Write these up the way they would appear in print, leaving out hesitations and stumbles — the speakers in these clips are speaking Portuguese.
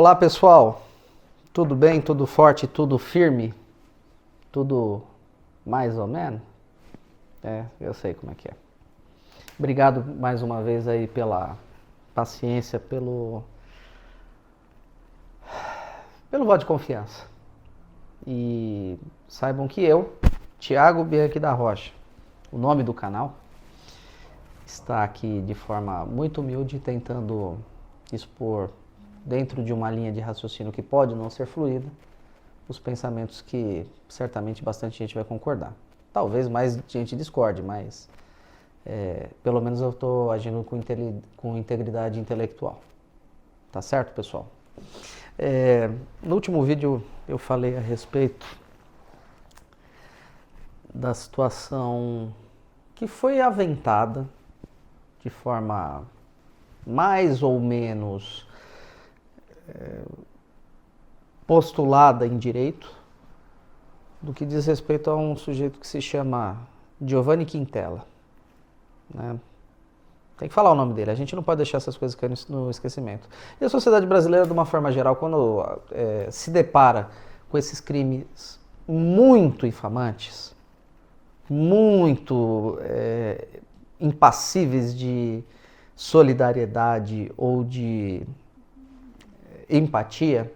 Olá pessoal, tudo bem? Tudo forte? Tudo firme? Tudo mais ou menos? Eu sei como é que é. Obrigado mais uma vez aí pela paciência, pelo voto de confiança. E saibam que eu, Thiago Bianchi da Rocha, o nome do canal, está aqui de forma muito humilde tentando expor dentro de uma linha de raciocínio que pode não ser fluida, os pensamentos que certamente bastante gente vai concordar. Talvez mais gente discorde, mas pelo menos eu estou agindo com integridade intelectual. Tá certo, pessoal? No último vídeo eu falei a respeito da situação que foi aventada de forma mais ou menos postulada em direito, do que diz respeito a um sujeito que se chama Giovanni Quintela, né? Tem que falar o nome dele, a gente não pode deixar essas coisas caírem no esquecimento. E a sociedade brasileira, de uma forma geral, quando se depara com esses crimes muito infamantes, muito impassíveis de solidariedade ou de empatia,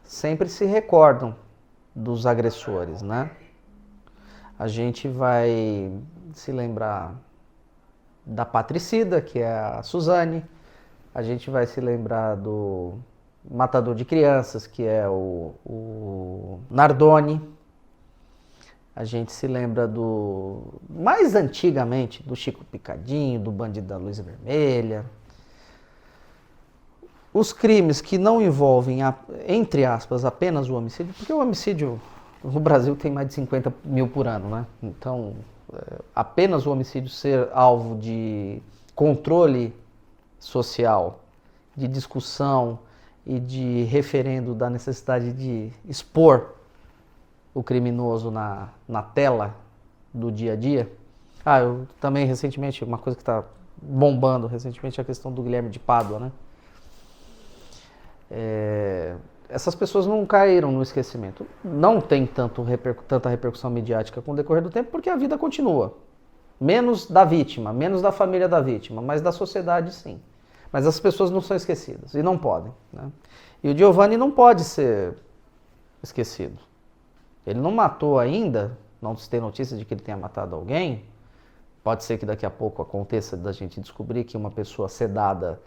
sempre se recordam dos agressores, né? A gente vai se lembrar da patricida, que é a Suzane, a gente vai se lembrar do matador de crianças, que é o Nardoni, a gente se lembra mais antigamente, do Chico Picadinho, do bandido da Luz Vermelha. Os crimes que não envolvem, entre aspas, apenas o homicídio, porque o homicídio no Brasil tem mais de 50 mil por ano, né? Então, apenas o homicídio ser alvo de controle social, de discussão e de referendo da necessidade de expor o criminoso na tela do dia a dia. Eu também recentemente, uma coisa que está bombando recentemente é a questão do Guilherme de Pádua, né? Essas pessoas não caíram no esquecimento. Não tem tanta repercussão midiática com o decorrer do tempo, porque a vida continua. Menos da vítima, menos da família da vítima, mas da sociedade sim. Mas as pessoas não são esquecidas, e não podem, né? E o Giovanni não pode ser esquecido. Ele não matou ainda, não se tem notícia de que ele tenha matado alguém. Pode ser que daqui a pouco aconteça da gente descobrir que uma pessoa sedada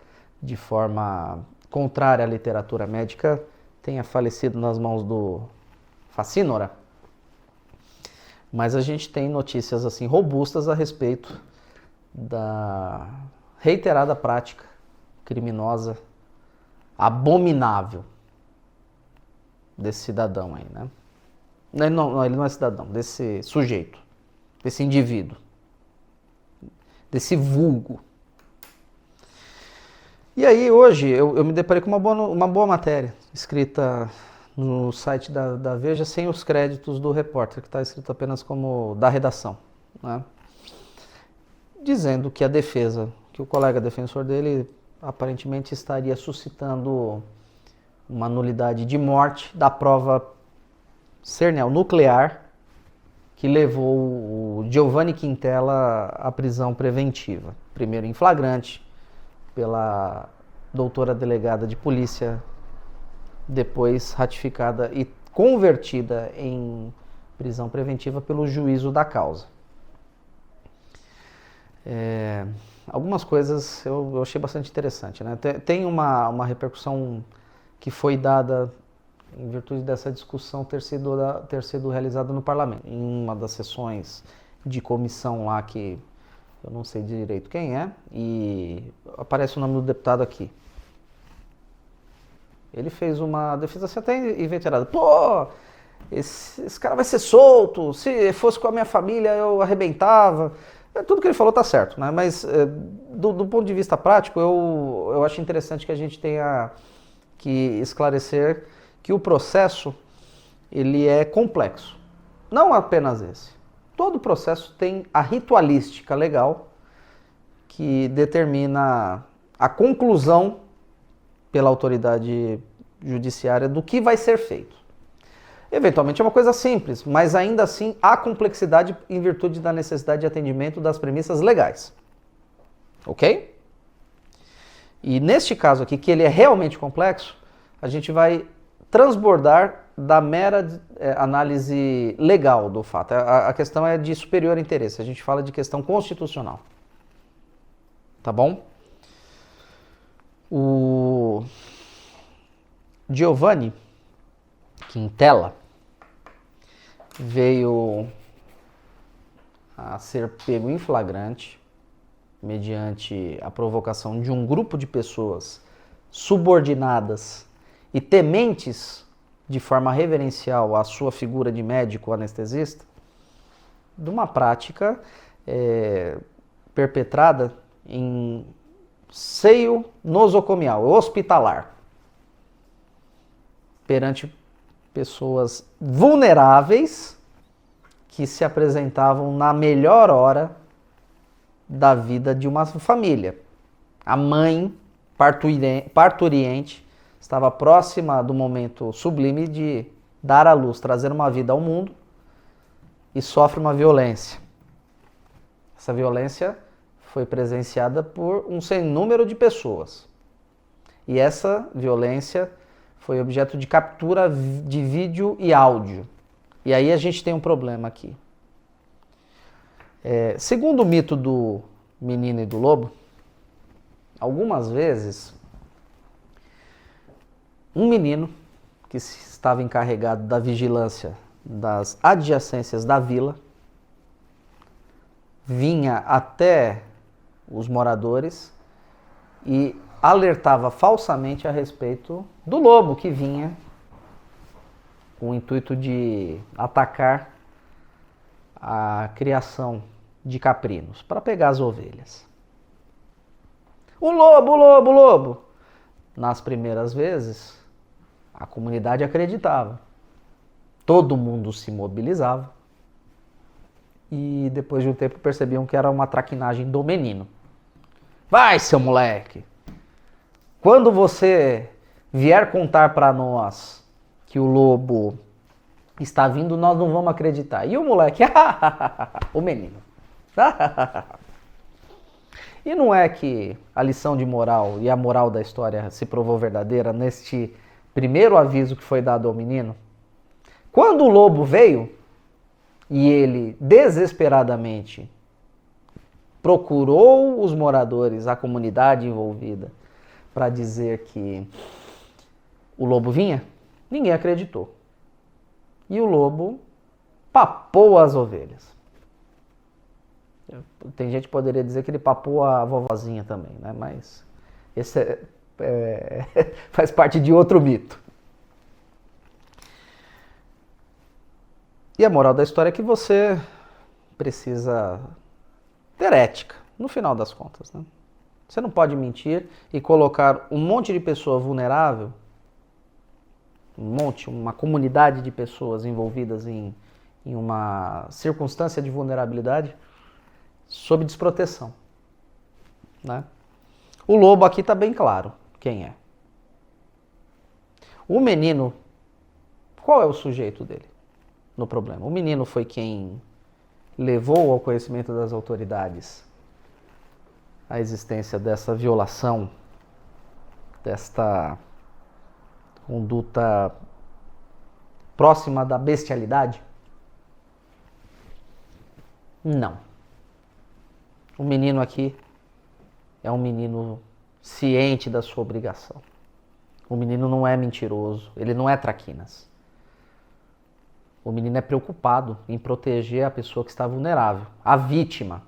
de forma contrária à literatura médica tenha falecido nas mãos do Facínora. Mas a gente tem notícias assim robustas a respeito da reiterada prática criminosa, abominável desse cidadão aí, né? Ele não é cidadão, desse sujeito, desse indivíduo, desse vulgo. E aí hoje eu me deparei com uma boa matéria, escrita no site da Veja, sem os créditos do repórter, que está escrito apenas como da redação, né? Dizendo que a defesa, que o colega defensor dele aparentemente estaria suscitando uma nulidade de morte da prova nuclear que levou o Giovanni Quintela à prisão preventiva. Primeiro em flagrante pela doutora delegada de polícia, depois ratificada e convertida em prisão preventiva pelo juízo da causa. Algumas coisas eu achei bastante interessante, né? Tem uma repercussão que foi dada em virtude dessa discussão ter sido realizada no parlamento. Em uma das sessões de comissão lá, que eu não sei direito quem é, e aparece o nome do deputado aqui. Ele fez uma defesa assim até inveterada. Pô, esse cara vai ser solto, se fosse com a minha família eu arrebentava. Tudo que ele falou tá certo, né? Mas do ponto de vista prático, eu acho interessante que a gente tenha que esclarecer que o processo ele é complexo. Não apenas esse. Todo processo tem a ritualística legal que determina a conclusão pela autoridade judiciária do que vai ser feito. Eventualmente é uma coisa simples, mas ainda assim há complexidade em virtude da necessidade de atendimento das premissas legais. Ok? E neste caso aqui, que ele é realmente complexo, a gente vai transbordar da mera análise legal do fato. A questão é de superior interesse, a gente fala de questão constitucional. Tá bom? O Giovanni Quintela veio a ser pego em flagrante mediante a provocação de um grupo de pessoas subordinadas e tementes de forma reverencial à sua figura de médico anestesista, de uma prática perpetrada em seio nosocomial, hospitalar, perante pessoas vulneráveis que se apresentavam na melhor hora da vida de uma família. A mãe parturiente estava próxima do momento sublime de dar à luz, trazer uma vida ao mundo e sofre uma violência. Essa violência foi presenciada por um sem número de pessoas. E essa violência foi objeto de captura de vídeo e áudio. E aí a gente tem um problema aqui. Segundo o mito do menino e do lobo, algumas vezes um menino que estava encarregado da vigilância das adjacências da vila vinha até os moradores e alertava falsamente a respeito do lobo que vinha com o intuito de atacar a criação de caprinos para pegar as ovelhas. O lobo, o lobo, o lobo! Nas primeiras vezes, a comunidade acreditava. Todo mundo se mobilizava. E depois de um tempo percebiam que era uma traquinagem do menino. Vai, seu moleque! Quando você vier contar para nós que o lobo está vindo, nós não vamos acreditar. E o moleque? O menino. E não é que a lição de moral e a moral da história se provou verdadeira neste primeiro aviso que foi dado ao menino? Quando o lobo veio e ele desesperadamente procurou os moradores, a comunidade envolvida, para dizer que o lobo vinha, ninguém acreditou. E o lobo papou as ovelhas. Tem gente que poderia dizer que ele papou a vovozinha também, né? Mas esse faz parte de outro mito. E a moral da história é que você precisa ter ética, no final das contas, né? Você não pode mentir e colocar um monte de pessoa vulnerável, uma comunidade de pessoas envolvidas em uma circunstância de vulnerabilidade sob desproteção, né? O lobo aqui está bem claro quem é. O menino, qual é o sujeito dele no problema? O menino foi quem levou ao conhecimento das autoridades a existência dessa violação, desta conduta próxima da bestialidade? Não. O menino aqui é um menino ciente da sua obrigação. O menino não é mentiroso, ele não é traquinas. O menino é preocupado em proteger a pessoa que está vulnerável, a vítima.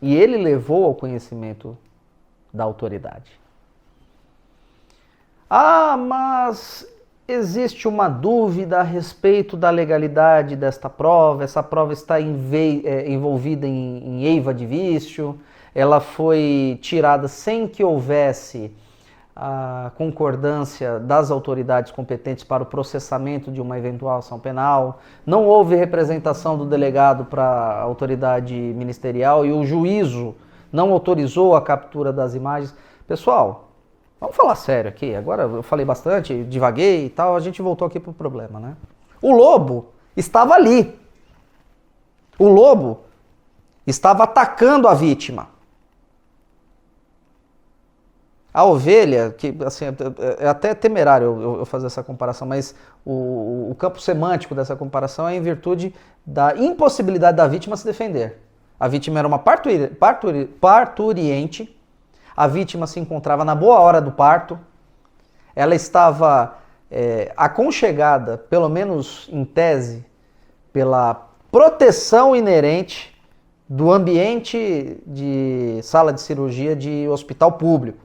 E ele levou ao conhecimento da autoridade. Ah, mas existe uma dúvida a respeito da legalidade desta prova. Essa prova está envolvida em eiva de vício. Ela foi tirada sem que houvesse a concordância das autoridades competentes para o processamento de uma eventual ação penal. Não houve representação do delegado para a autoridade ministerial e o juízo não autorizou a captura das imagens. Pessoal, Vamos falar sério aqui. Agora eu falei bastante, divaguei e tal, a gente voltou aqui pro problema, né? O lobo estava ali. O lobo estava atacando a vítima. A ovelha, que assim, é até temerário eu fazer essa comparação, mas o campo semântico dessa comparação é em virtude da impossibilidade da vítima se defender. A vítima era uma parturiente, a vítima se encontrava na boa hora do parto, ela estava aconchegada, pelo menos em tese, pela proteção inerente do ambiente de sala de cirurgia de hospital público,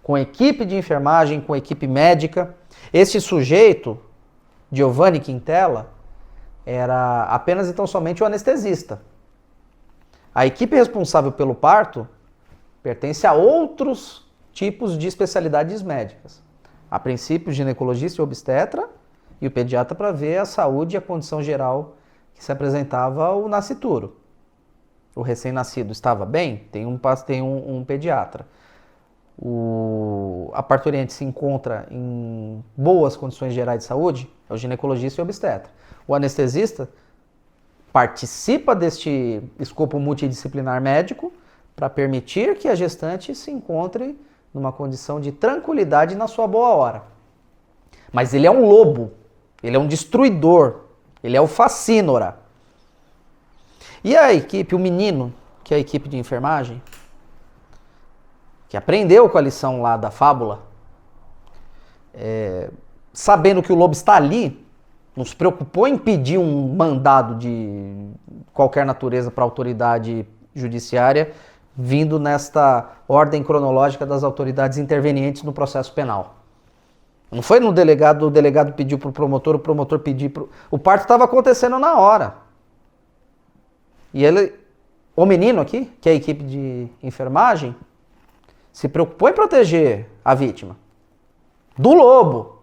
com equipe de enfermagem, com equipe médica. Esse sujeito, Giovanni Quintela, era apenas e tão somente o anestesista. A equipe responsável pelo parto pertence a outros tipos de especialidades médicas. A princípio, o ginecologista e o obstetra e o pediatra para ver a saúde e a condição geral que se apresentava ao nascituro. O recém-nascido estava bem? Tem um pediatra. A parturiente se encontra em boas condições gerais de saúde? É o ginecologista e o obstetra. O anestesista participa deste escopo multidisciplinar médico para permitir que a gestante se encontre numa condição de tranquilidade na sua boa hora. Mas ele é um lobo, ele é um destruidor, ele é o facínora. E a equipe, o menino, que é a equipe de enfermagem, que aprendeu com a lição lá da fábula, sabendo que o lobo está ali, não se preocupou em pedir um mandado de qualquer natureza para a autoridade judiciária, vindo nesta ordem cronológica das autoridades intervenientes no processo penal. Não foi no delegado, o delegado pediu para o promotor pediu para o parto estava acontecendo na hora. E o menino aqui, que é a equipe de enfermagem, se preocupou em proteger a vítima do lobo.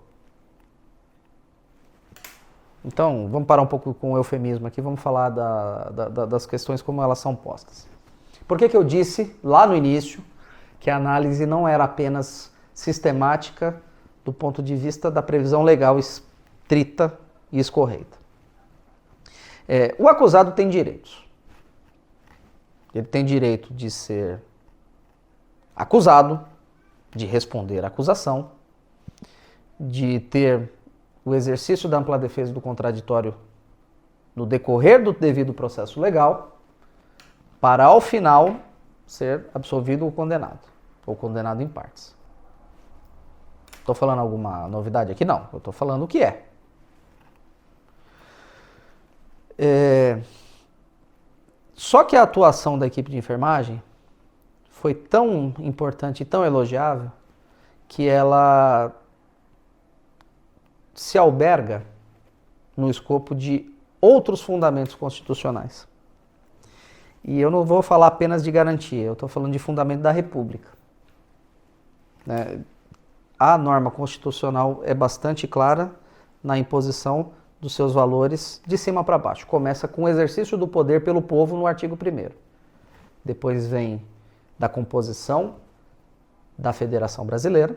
Então, vamos parar um pouco com o eufemismo aqui, vamos falar das questões como elas são postas. Por que eu disse lá no início que a análise não era apenas sistemática do ponto de vista da previsão legal estrita e escorreita? O acusado tem direitos. Ele tem direito de ser acusado, de responder à acusação, de ter o exercício da ampla defesa do contraditório no decorrer do devido processo legal, para ao final ser absolvido ou condenado em partes. Estou falando alguma novidade aqui? Não, eu estou falando o que é. Só que a atuação da equipe de enfermagem foi tão importante e tão elogiável que ela se alberga no escopo de outros fundamentos constitucionais. E eu não vou falar apenas de garantia, eu estou falando de fundamento da República. A norma constitucional é bastante clara na imposição dos seus valores de cima para baixo. Começa com o exercício do poder pelo povo no artigo 1º. Depois vem da composição da Federação Brasileira.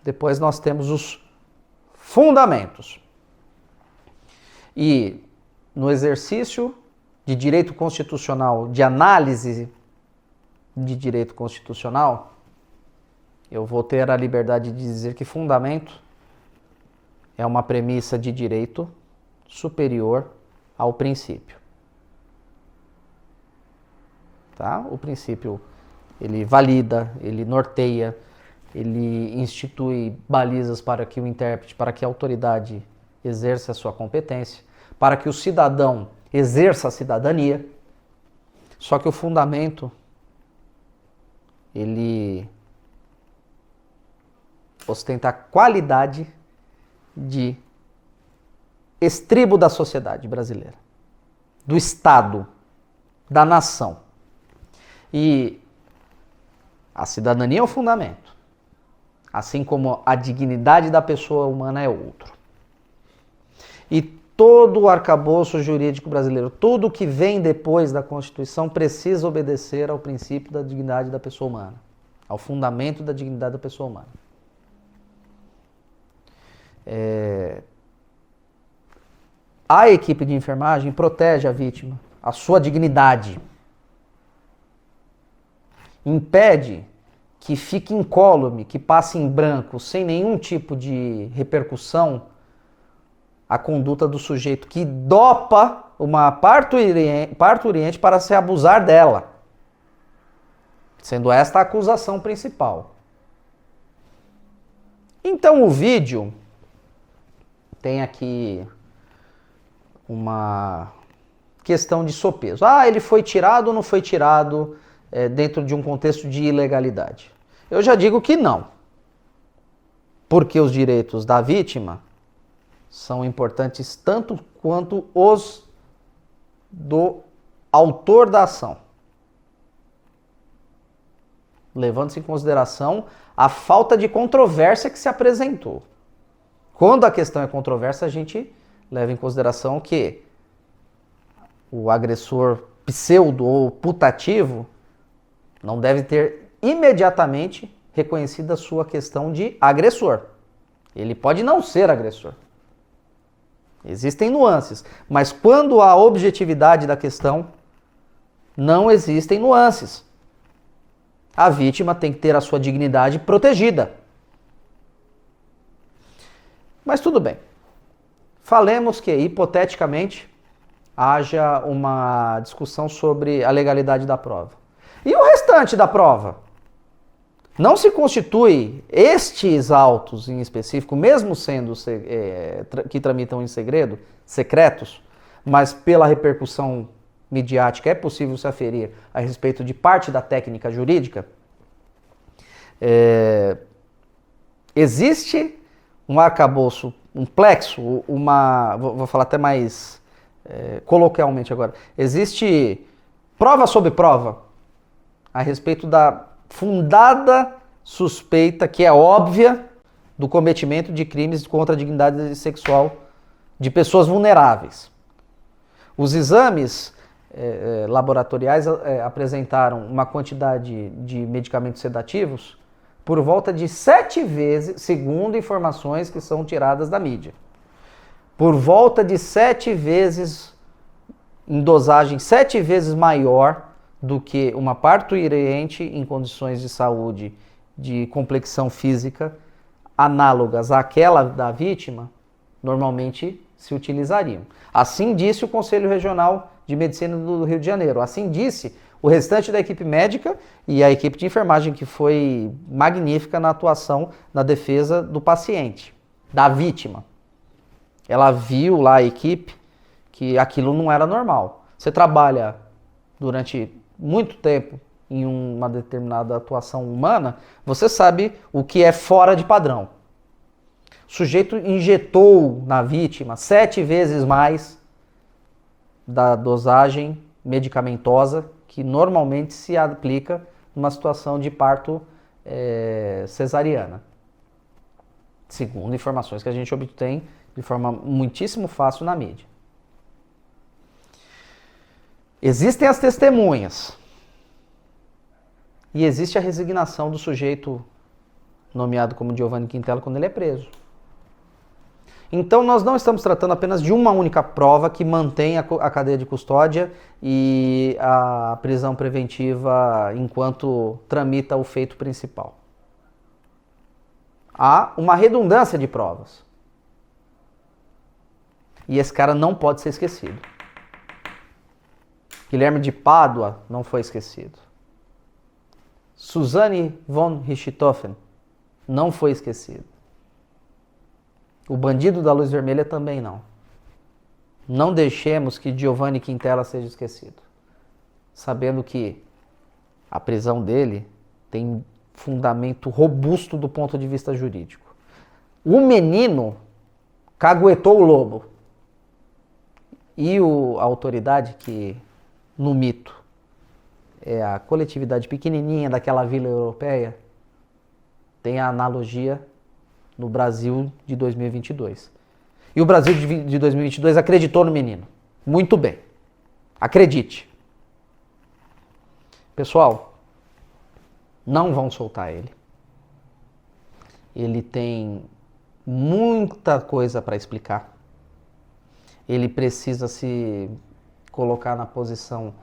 Depois nós temos os fundamentos. E no exercício de direito constitucional, de análise de direito constitucional, eu vou ter a liberdade de dizer que fundamento é uma premissa de direito superior ao princípio. Tá? O princípio, ele valida, ele norteia, ele institui balizas para que o intérprete, para que a autoridade exerça a sua competência, para que o cidadão exerça a cidadania. Só que o fundamento, ele ostenta a qualidade de estribo da sociedade brasileira, do Estado, da nação. E a cidadania é o fundamento, assim como a dignidade da pessoa humana é outro. E todo o arcabouço jurídico brasileiro, tudo que vem depois da Constituição precisa obedecer ao princípio da dignidade da pessoa humana. ao fundamento da dignidade da pessoa humana. A equipe de enfermagem protege a vítima, a sua dignidade. Impede que fique incólume, que passe em branco, sem nenhum tipo de repercussão, a conduta do sujeito que dopa uma parturiente para se abusar dela. Sendo esta a acusação principal. Então o vídeo tem aqui uma questão de sopeso. Ele foi tirado ou não foi tirado dentro de um contexto de ilegalidade? Eu já digo que não. Porque os direitos da vítima são importantes tanto quanto os do autor da ação. Levando-se em consideração a falta de controvérsia que se apresentou. Quando a questão é controversa, a gente leva em consideração que o agressor pseudo ou putativo não deve ter imediatamente reconhecido a sua questão de agressor. Ele pode não ser agressor. Existem nuances, mas quando há objetividade da questão, não existem nuances. A vítima tem que ter a sua dignidade protegida. Mas tudo bem. Falemos que, hipoteticamente, haja uma discussão sobre a legalidade da prova. E o restante da prova? Não se constitui estes autos em específico, mesmo sendo que tramitam em segredo, secretos, mas pela repercussão midiática é possível se aferir a respeito de parte da técnica jurídica? Existe um arcabouço, um plexo, vou falar até mais coloquialmente agora, existe prova sobre prova a respeito da fundada suspeita, que é óbvia, do cometimento de crimes contra a dignidade sexual de pessoas vulneráveis. Os exames laboratoriais apresentaram uma quantidade de medicamentos sedativos por volta de 7 vezes, segundo informações que são tiradas da mídia, por volta de 7 vezes, em dosagem 7 vezes maior do que uma parturiente em condições de saúde, de complexão física, análogas àquela da vítima, normalmente se utilizariam. Assim disse o Conselho Regional de Medicina do Rio de Janeiro, assim disse o restante da equipe médica e a equipe de enfermagem, que foi magnífica na atuação na defesa do paciente, da vítima. Ela viu lá, a equipe, que aquilo não era normal. Você trabalha durante muito tempo em uma determinada atuação humana, você sabe o que é fora de padrão. O sujeito injetou na vítima 7 vezes mais da dosagem medicamentosa que normalmente se aplica numa situação de parto cesariana. Segundo informações que a gente obtém de forma muitíssimo fácil na mídia. Existem as testemunhas. E existe a resignação do sujeito nomeado como Giovanni Quintela quando ele é preso. Então nós não estamos tratando apenas de uma única prova que mantém a cadeia de custódia e a prisão preventiva enquanto tramita o feito principal. Há uma redundância de provas. E esse cara não pode ser esquecido. Guilherme de Pádua não foi esquecido. Suzanne von Richthofen não foi esquecido. O bandido da luz vermelha também não. Não deixemos que Giovanni Quintela seja esquecido. Sabendo que a prisão dele tem fundamento robusto do ponto de vista jurídico. O menino caguetou o lobo. E a autoridade, que no mito é a coletividade pequenininha daquela vila europeia, tem a analogia no Brasil de 2022. E o Brasil de 2022 acreditou no menino. Muito bem. Acredite. Pessoal, Não vão soltar ele. Ele tem muita coisa para explicar. Ele precisa se colocar na posição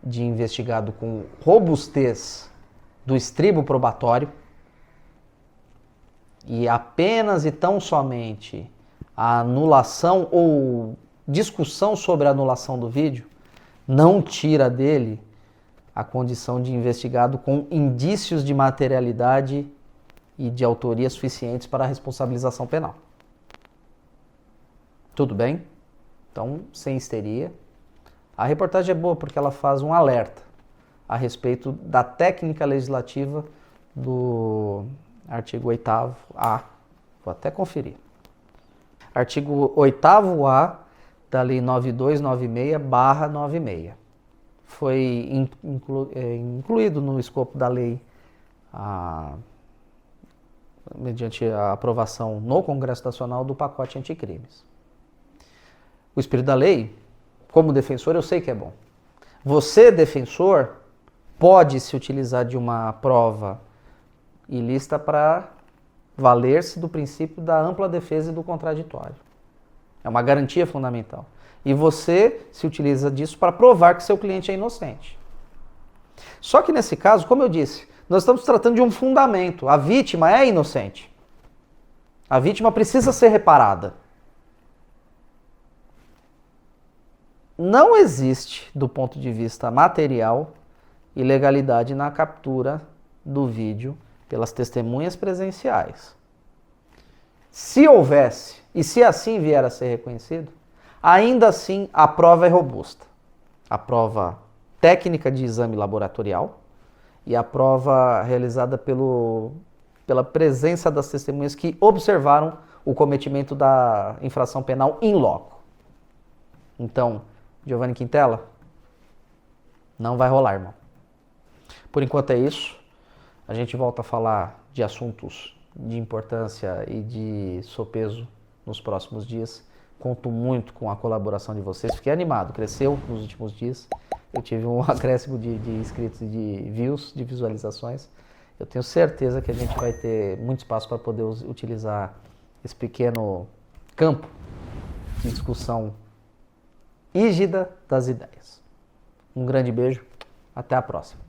de investigado com robustez do estribo probatório. E apenas e tão somente a anulação ou discussão sobre a anulação do vídeo não tira dele a condição de investigado com indícios de materialidade e de autoria suficientes para a responsabilização penal. Tudo bem? Então, sem histeria. A reportagem é boa porque ela faz um alerta a respeito da técnica legislativa do artigo 8º-A. Vou até conferir. Artigo 8º-A da Lei 9296/96. Foi incluído no escopo da lei mediante a aprovação no Congresso Nacional do pacote anticrimes. O espírito da lei, como defensor, eu sei que é bom. Você, defensor, pode se utilizar de uma prova ilícita para valer-se do princípio da ampla defesa e do contraditório. É uma garantia fundamental. E você se utiliza disso para provar que seu cliente é inocente. Só que nesse caso, como eu disse, nós estamos tratando de um fundamento. A vítima é inocente. A vítima precisa ser reparada. Não existe, do ponto de vista material, ilegalidade na captura do vídeo pelas testemunhas presenciais. Se houvesse, e se assim vier a ser reconhecido, ainda assim a prova é robusta. A prova técnica de exame laboratorial e a prova realizada pela presença das testemunhas que observaram o cometimento da infração penal in loco. Então, Giovanni Quintela, não vai rolar, irmão. Por enquanto é isso. A gente volta a falar de assuntos de importância e de sopeso nos próximos dias. Conto muito com a colaboração de vocês. Fiquei animado, cresceu nos últimos dias. Eu tive um acréscimo de inscritos e de views, de visualizações. Eu tenho certeza que a gente vai ter muito espaço para poder utilizar esse pequeno campo de discussão rígida das ideias. Um grande beijo, até a próxima.